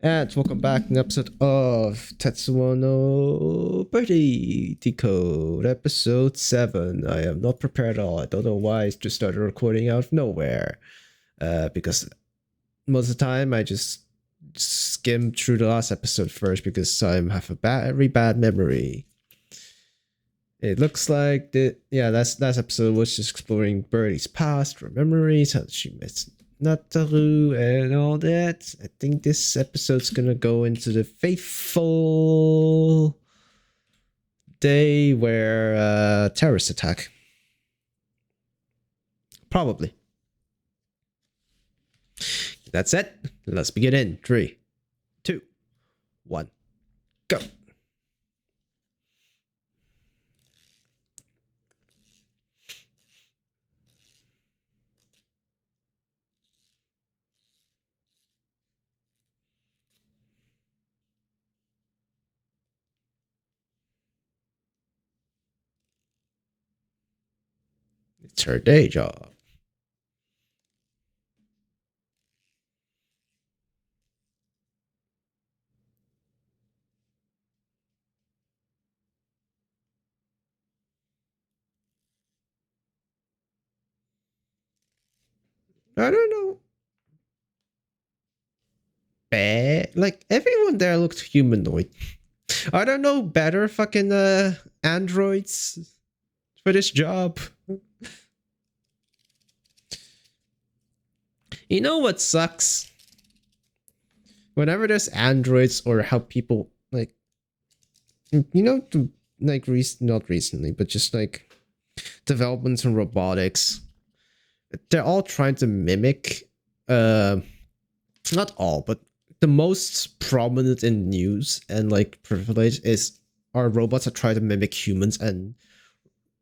And welcome back to an episode of Tetsuwan Birdy Decode, episode 7. I am not prepared at all. I don't know why I just started recording out of nowhere. Because most of the time I just skim through the last episode first because I have a very bad memory. It looks like last episode was just exploring Birdie's past, her memories, how she met Nataru and all that. I think this episode's gonna go into the fateful day where terrorist attack. Probably. That's it. Let's begin in 3, 2, 1, go. It's her day job. I don't know. Bad. Like, everyone there looked humanoid. I don't know better fucking androids for this job. You know what sucks? Whenever there's androids or how people like, you know, like not recently, but just like developments in robotics, they're all trying to mimic. Not all, but the most prominent in news and like privilege are robots that try to mimic humans and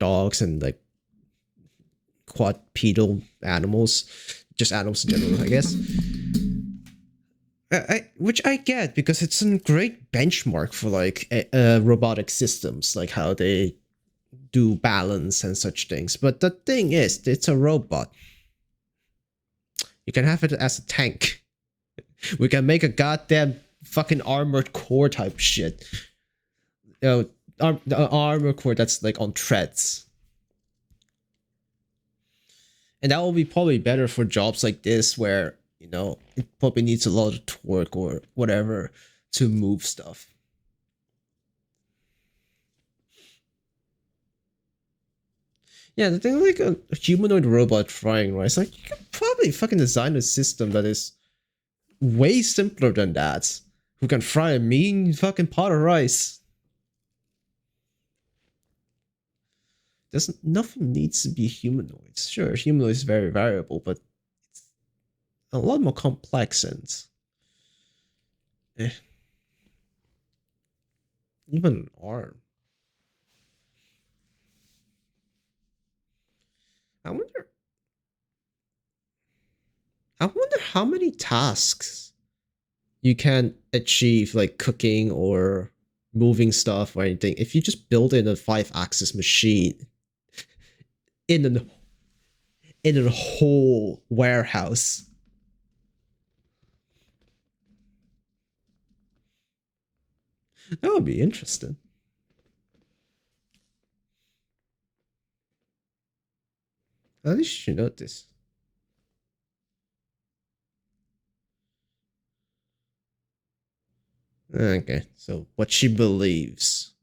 dogs and like quadrupedal animals, just animals in general, I guess. Which I get because it's a great benchmark for like robotic systems, like how they do balance and such things. But the thing is, it's a robot. You can have it as a tank. We can make a goddamn fucking armored core type shit. You know, armored core that's like on treads. And that will be probably better for jobs like this where, you know, it probably needs a lot of torque or whatever to move stuff. Yeah, the thing like a humanoid robot frying rice, like you could probably fucking design a system that is way simpler than that. Who can fry a mean fucking pot of rice. Nothing needs to be humanoids. Sure, humanoid is very variable, but it's a lot more complex and even an arm. I wonder how many tasks you can achieve, like cooking or moving stuff or anything, if you just build in a 5-axis machine in a whole warehouse. That would be interesting. At least you notice. Okay, so what she believes.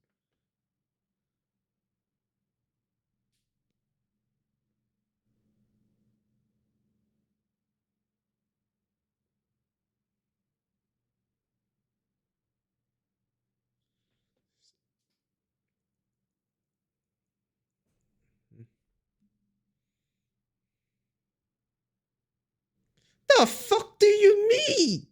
The fuck do you mean?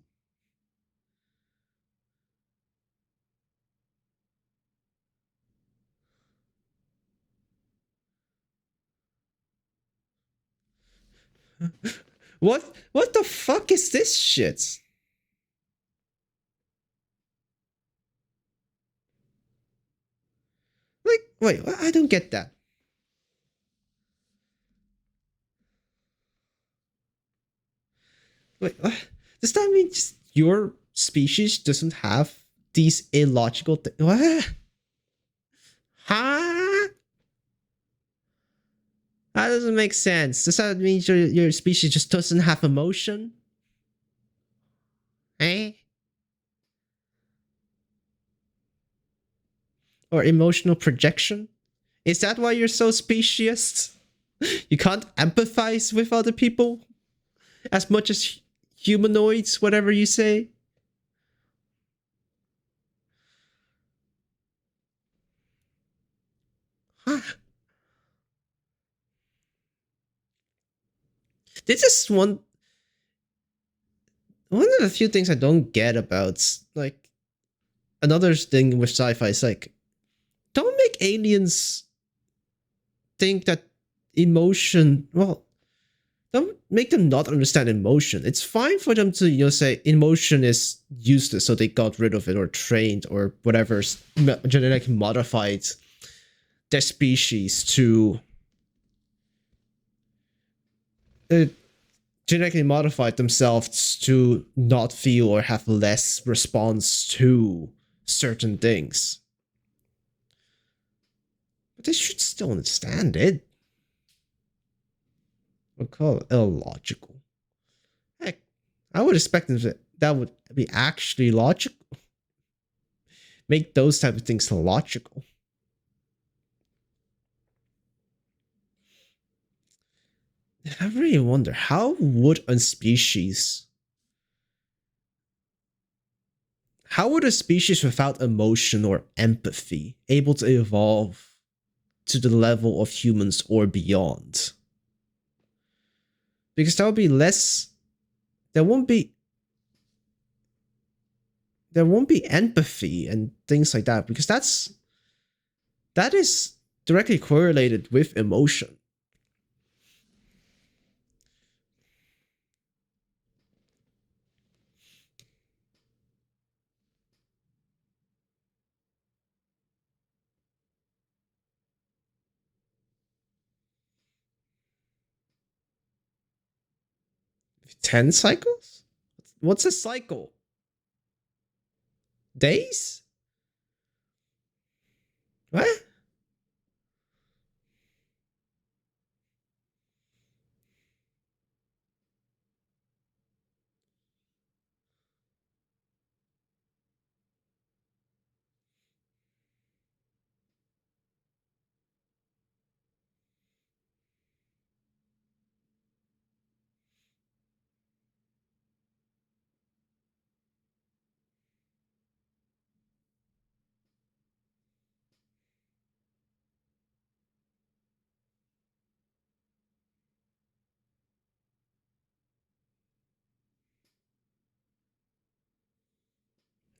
What the fuck is this shit? Like, wait, I don't get that. Wait, what? Does that mean just your species doesn't have these illogical things. What? Huh? That doesn't make sense. Does that mean your species just doesn't have emotion? Eh? Or emotional projection? Is that why you're so specious? You can't empathize with other people as much as humanoids, whatever you say? Huh? This is one of the few things I don't get about, like, another thing with sci-fi is like, don't make aliens think that emotion, well, don't make them not understand emotion. It's fine for them to, you know, say emotion is useless, so they got rid of it or trained or whatever, genetically modified their species to genetically modified themselves to not feel or have less response to certain things. But they should still understand it. We'll call it illogical. Heck, I would expect them to, that would be actually logical. Make those type of things logical. I really wonder, how would a species without emotion or empathy able to evolve to the level of humans or beyond? Because that would be less, there won't be empathy and things like that, because that is directly correlated with emotion. Ten cycles? What's a cycle? Days? What?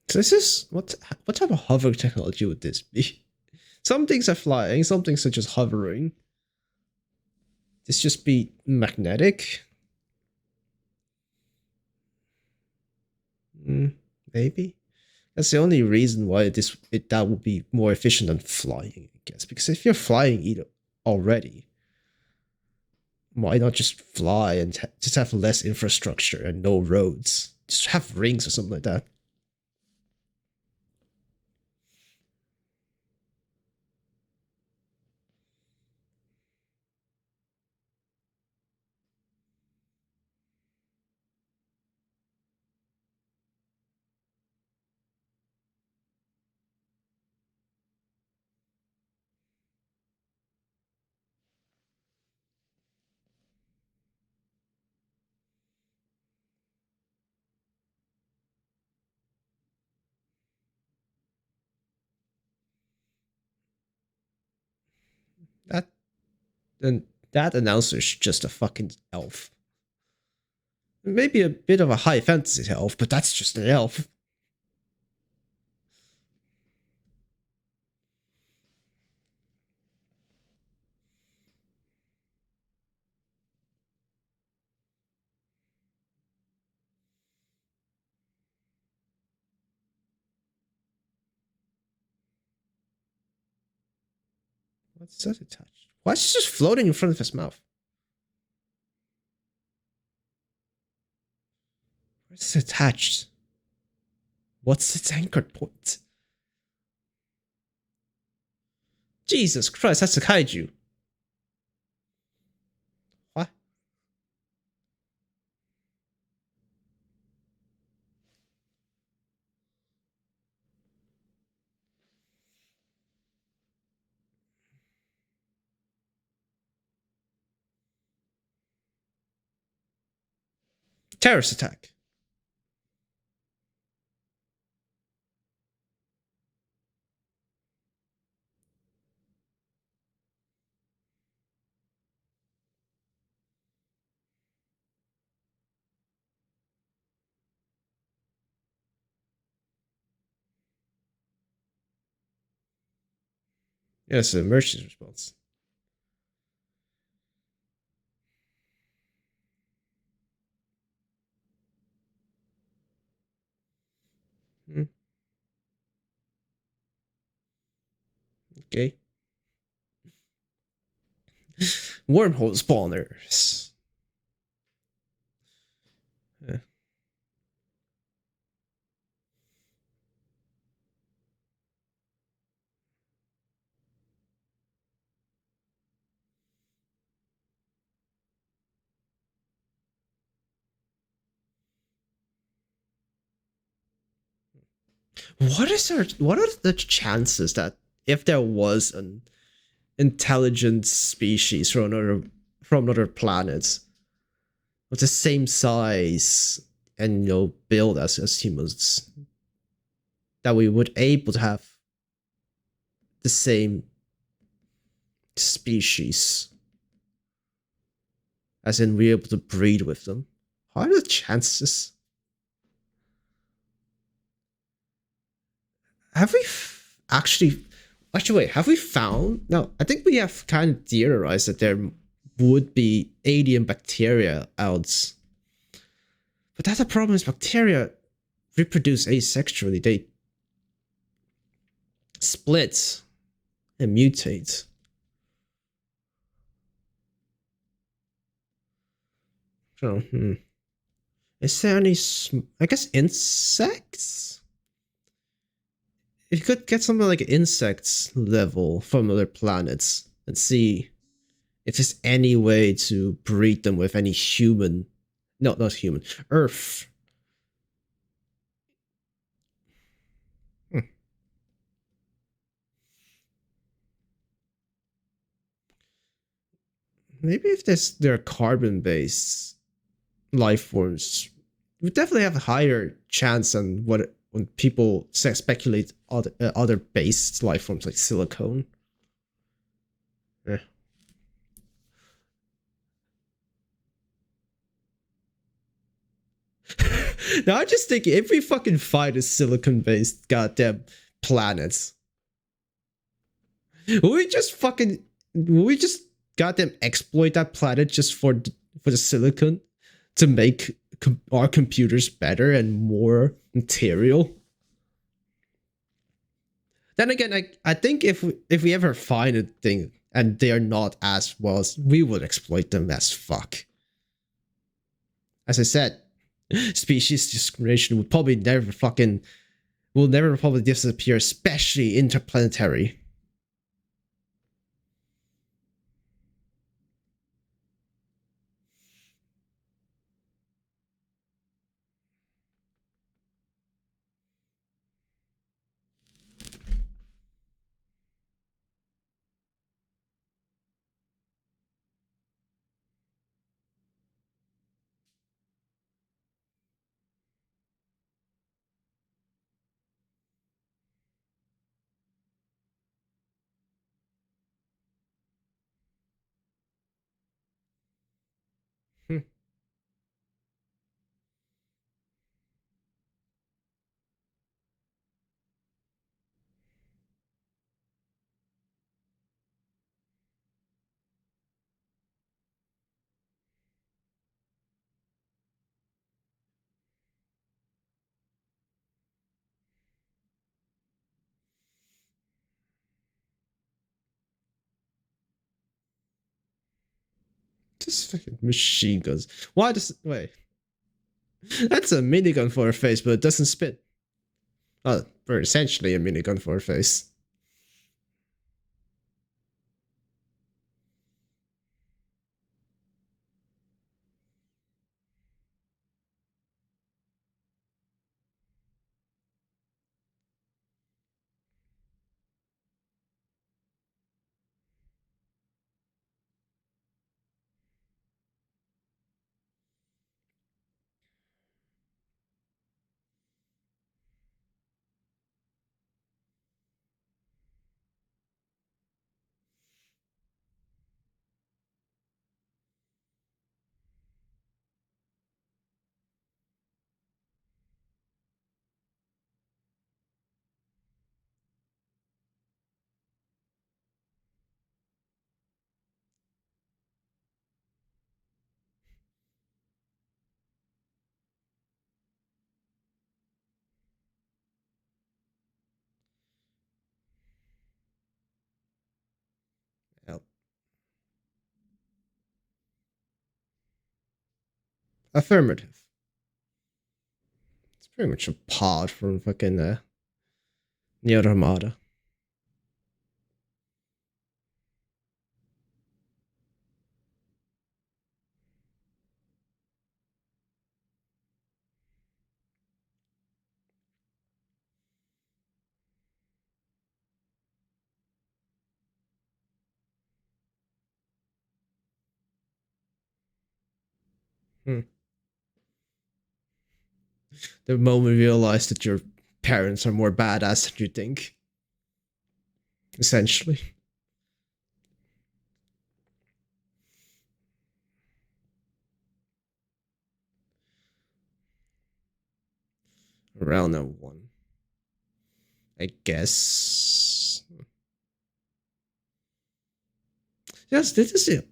So this is what type of hover technology would this be? Some things are flying, some things are just hovering. This just be magnetic? Maybe. That's the only reason why that would be more efficient than flying, I guess. Because if you're flying already, why not just fly and just have less infrastructure and no roads? Just have rings or something like that. That announcer's just a fucking elf. Maybe a bit of a high fantasy elf, but that's just an elf. What's that attached? Why is it just floating in front of his mouth? What's attached? What's its anchor point? Jesus Christ, that's a kaiju. What? Terrorist attack. Yes, emergency response. Hmm. Okay. Wormhole spawners. Yeah. What are the chances that if there was an intelligent species from another planet with the same size and build as humans, that we would able to have the same species, as in we're able to breed with them? What are the chances? Have we actually wait, have we found? No, I think we have kind of theorized that there would be alien bacteria out, but that's the problem. Is bacteria reproduce asexually. They split and mutate. So, is there any I guess insects? If you could get something like insects level from other planets and see if there's any way to breed them with any human, no, not human, Earth. Maybe if there are carbon-based life forms, we definitely have a higher chance than when people speculate other based life forms like silicone. Eh. Now I just think if we fucking find a silicon-based goddamn planet, will we just goddamn exploit that planet just for the silicon to make our computers better and more material? Then again, I think if we ever find a thing and they are not as well, we would exploit them as fuck. As I said, species discrimination will never probably disappear, especially interplanetary. Hmm. Just fucking machine guns. Why does wait? That's a minigun for a face, but it doesn't spit. For essentially a minigun for a face. Yep. Affirmative. It's pretty much a pod from fucking Neo Armada. Hmm. The moment you realize that your parents are more badass than you think. Essentially. Around that one. I guess. Yes, this is it.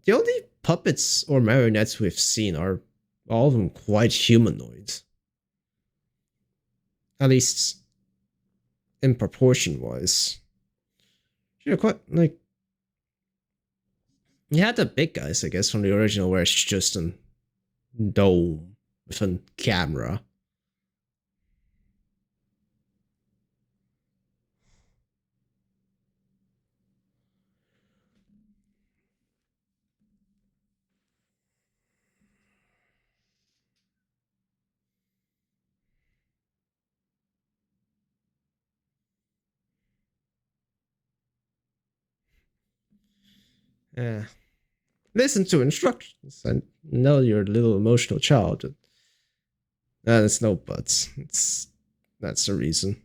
The only puppets or marionettes we've seen are all of them quite humanoid. At least in proportion wise. You're quite like you had the big guys, I guess, from the original where it's just a dome with a camera. Yeah. Listen to instructions. I know you're a little emotional child. There's no buts. That's the reason.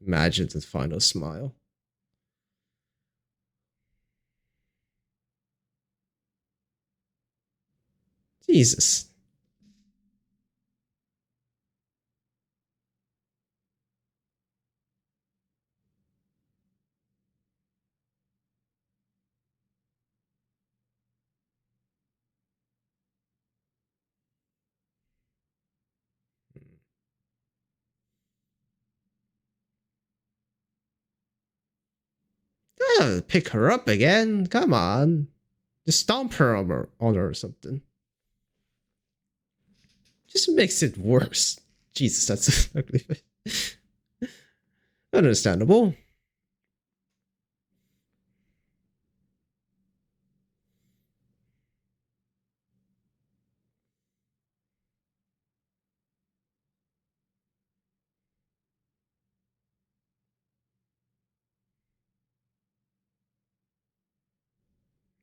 Imagine the final smile. Jesus. Pick her up again. Come on. Just stomp her on her or something. Just makes it worse. Jesus, that's ugly. Understandable.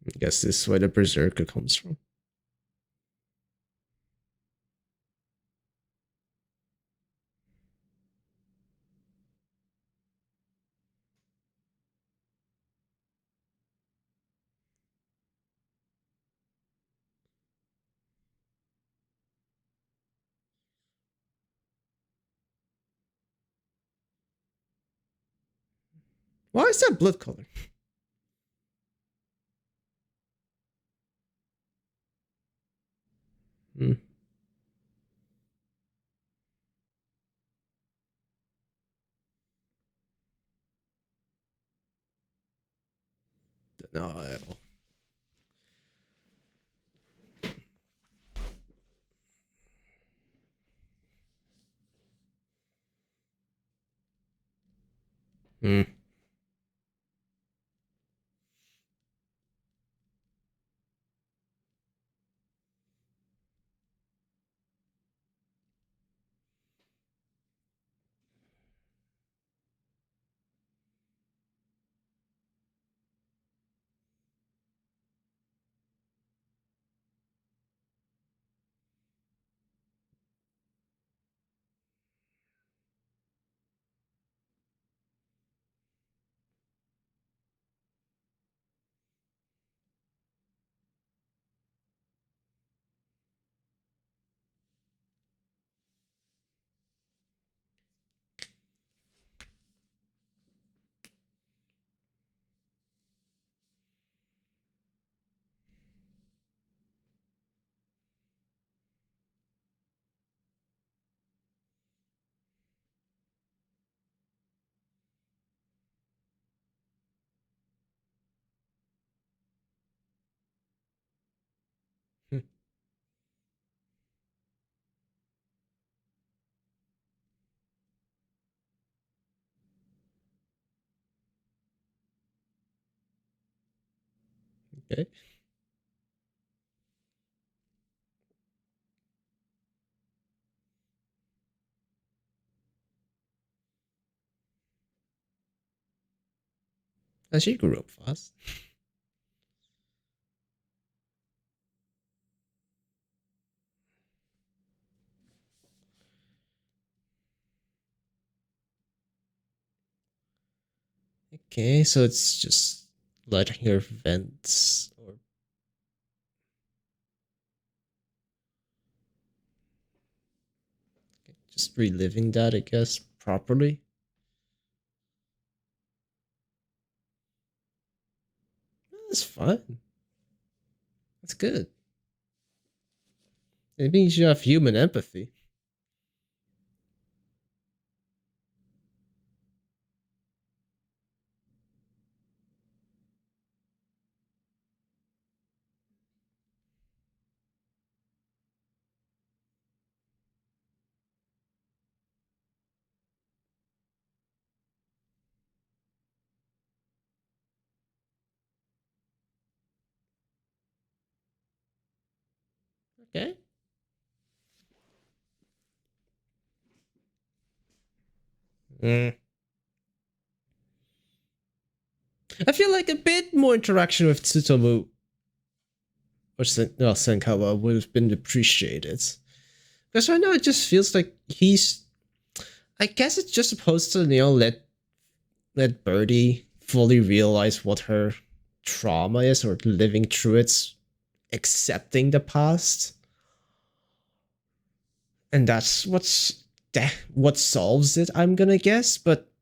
I guess this is where the berserker comes from. Why is that blood color? Hmm. No. Hmm. Okay. And she grew up fast. Okay, so it's just letting her vent or just reliving that, I guess, properly. That's fine. That's good. It means you have human empathy. Okay. Mm. I feel like a bit more interaction with Tsutomu or Senkawa would have been appreciated. Because right now it just feels like he's. I guess it's just supposed to, let Birdie fully realize what her trauma is, or living through it, accepting the past, and that's what solves it. I'm gonna guess, but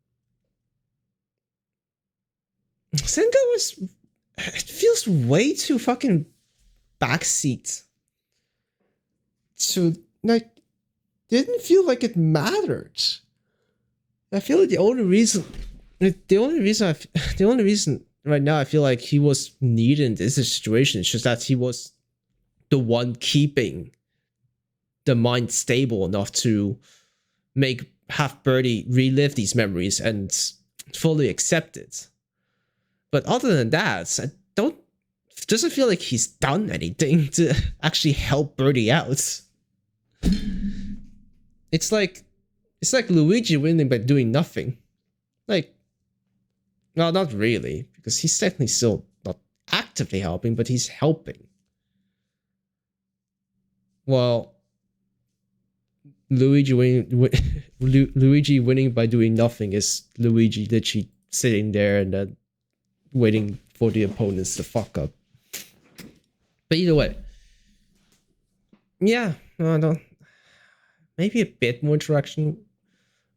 Senka was. It feels way too fucking backseat. So like, didn't feel like it mattered. I feel like the only reason right now I feel like he was needed in this situation is just that he was the one keeping the mind stable enough to have Birdie relive these memories and fully accept it. But other than that, doesn't feel like he's done anything to actually help Birdie out. It's like Luigi winning by doing nothing. Like, well, not really, because he's technically still not actively helping, but he's helping. Well, Luigi winning by doing nothing is Luigi literally sitting there and then waiting for the opponents to fuck up. But either way, yeah, I don't. Maybe a bit more interaction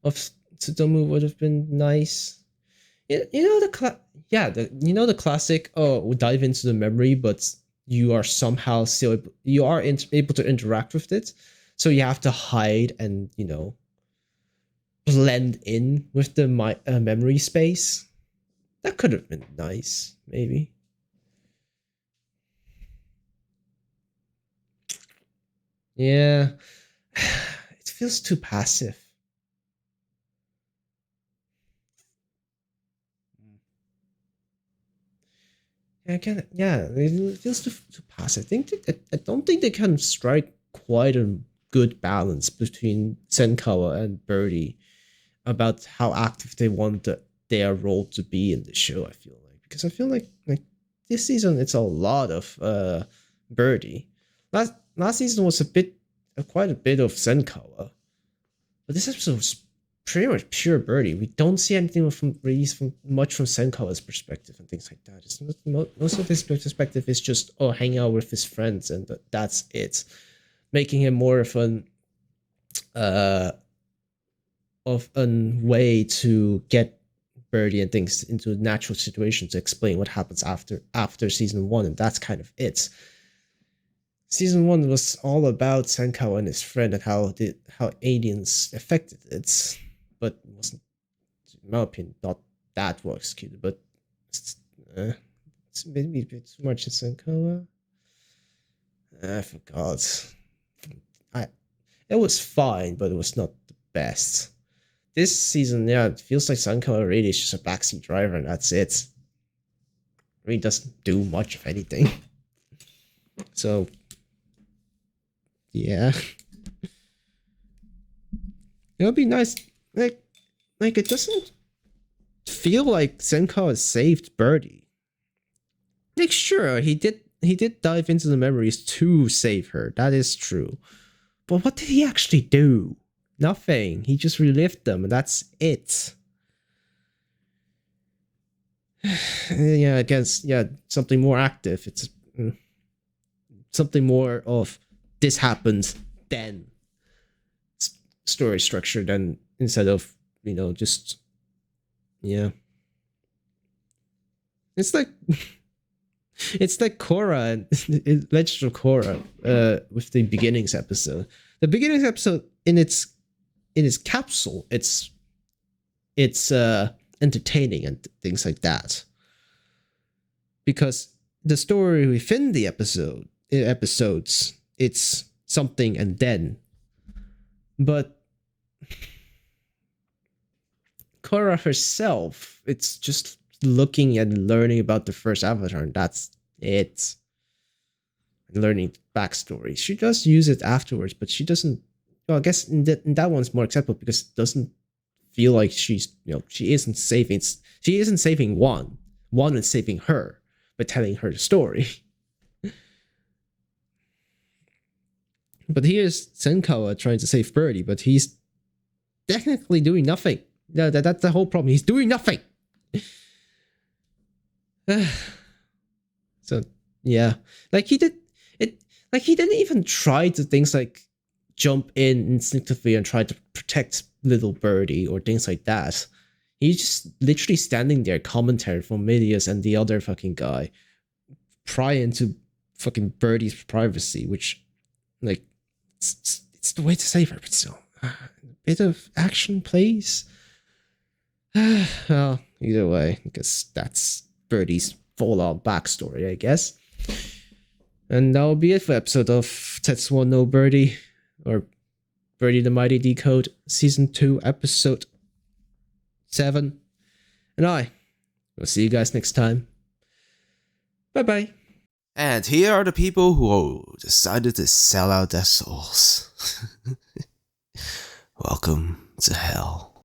of Tsutomu would have been nice. You know the classic. Oh, we dive into the memory, but you are somehow still able to interact with it. So you have to hide and blend in with the memory space. That could have been nice, maybe. Yeah. It feels too passive. Yeah, it feels too passive. I don't think they can strike quite a good balance between Senkawa and Birdie about how active they want their role to be in the show. I feel like, because I feel like this season it's a lot of Birdie. Last season was quite a bit of Senkawa, but this episode was pretty much pure Birdie. We don't see anything from much from Senkawa's perspective and things like that. It's most of his perspective is just hanging out with his friends, and that's it, making him more of a way to get Birdie and things into a natural situation to explain what happens after season 1, and that's kind of it. Season 1 was all about Senkawa and his friend and how aliens affected it, but it wasn't, in my opinion, not that well executed. But it's maybe a bit too much in Senkawa. I forgot. It was fine, but it was not the best. This season, yeah, it feels like Senkawa really is just a backseat driver, and that's it. Really doesn't do much of anything. So, yeah. It would be nice, like it doesn't feel like Senkawa saved Birdie. Like, sure, he did dive into the memories to save her. That is true. But what did he actually do? Nothing. He just relived them, and that's it. Yeah, against something more active. It's something more of this happened then story structure than instead of just it's like Korra and Legend of Korra with the beginnings episode. The beginnings episode in its capsule, it's entertaining and things like that, because the story within the episodes, it's something and then, but Korra herself, it's just looking and learning about the first Avatar, and that's it. Learning backstory. She does use it afterwards, but she doesn't. Well, I guess in that one's more acceptable because it doesn't feel like she's she isn't saving. She isn't saving one. One is saving her by telling her the story. But here's Senkawa trying to save Birdie, but he's technically doing nothing. That's the whole problem. He's doing nothing. So yeah, like he didn't even try to things like jump in instinctively and try to protect little Birdie or things like that. He's just literally standing there, commentary from Midias and the other fucking guy, prying into fucking Birdie's privacy, which, like, it's the way to save her, but still, a bit of action, please. Well, either way, because that's Birdie's full-on backstory, I guess. And that'll be it for episode of Tetsuwan no Birdy, or Birdy the Mighty Decode, Season 2, Episode 7. And I will see you guys next time. Bye-bye. And here are the people who decided to sell out their souls. Welcome to hell.